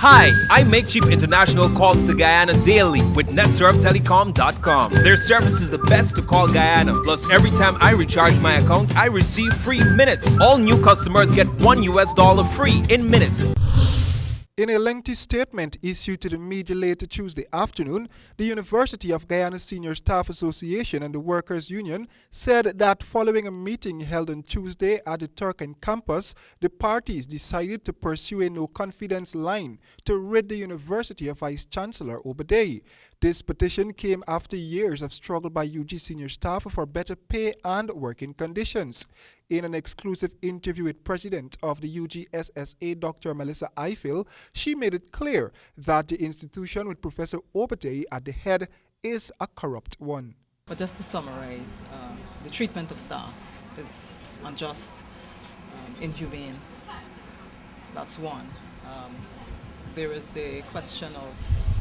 Hi, I make cheap international calls to Guyana daily with netsurftelecom.com. Their service is the best to call Guyana. Plus, every time I recharge my account, I receive free minutes. All new customers get $1 free in minutes. In a lengthy statement issued to the media late Tuesday afternoon, the University of Guyana Senior Staff Association and the Workers' Union said that following a meeting held on Tuesday at the Turkana campus, the parties decided to pursue a no-confidence line to rid the university of Vice-Chancellor Obadei. This petition came after years of struggle by UG senior staff for better pay and working conditions. In an exclusive interview with President of the UGSSA, Dr. Melissa Eiffel, she made it clear that the institution with Professor Obadei at the head is a corrupt one. But just to summarize, the treatment of staff is unjust, inhumane. That's one. There is the question of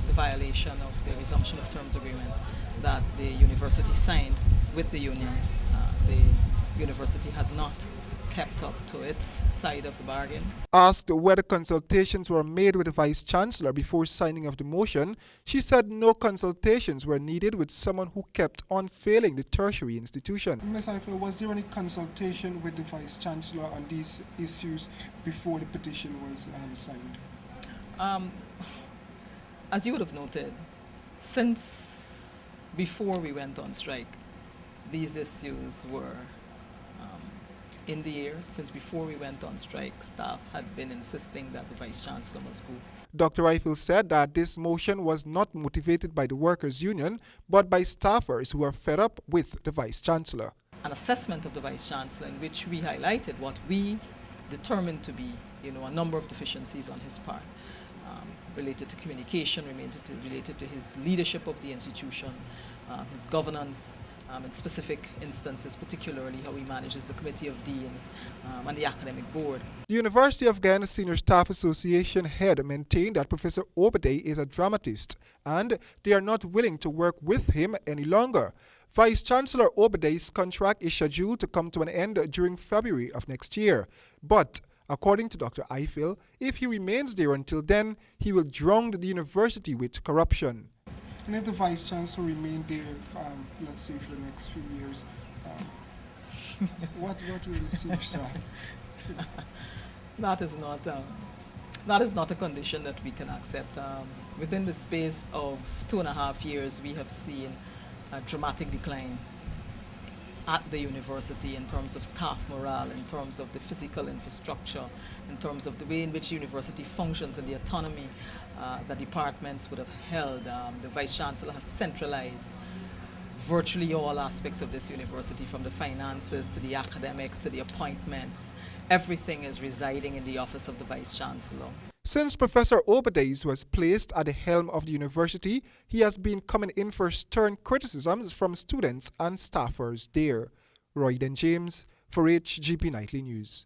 the violation of the resumption of terms agreement that the university signed with the unions. The university has not kept up to its side of the bargain. Asked whether consultations were made with the Vice-Chancellor before signing of the motion, she said no consultations were needed with someone who kept on failing the tertiary institution. Ms. Eiffel, was there any consultation with the Vice-Chancellor on these issues before the petition was signed? As you would have noted, since before we went on strike, these issues were in the air. Since before we went on strike, staff had been insisting that the Vice-Chancellor must go. Dr. Eiffel said that this motion was not motivated by the Workers' Union, but by staffers who are fed up with the Vice-Chancellor. An assessment of the Vice-Chancellor in which we highlighted what we determined to be, a number of deficiencies on his part, related to communication, related to his leadership of the institution, his governance, in specific instances, particularly how he manages the Committee of Deans and the Academic Board. The University of Guyana Senior Staff Association head maintained that Professor Obadei is a dramatist and they are not willing to work with him any longer. Vice-Chancellor Obadei's contract is scheduled to come to an end during February of next year. But according to Dr. Eiffel, if he remains there until then, he will drown the university with corruption. And if the Vice-Chancellor remained there, let's say for the next few years, what will the senior staff? That is not a condition that we can accept. Within the space of 2.5 years, we have seen a dramatic decline at the university in terms of staff morale, in terms of the physical infrastructure, in terms of the way in which the university functions and the autonomy that departments would have held. The Vice-Chancellor has centralized virtually all aspects of this university, from the finances to the academics to the appointments. Everything is residing in the office of the Vice-Chancellor. Since Professor Obadei was placed at the helm of the university, he has been coming in for stern criticisms from students and staffers there. Royden James for HGP Nightly News.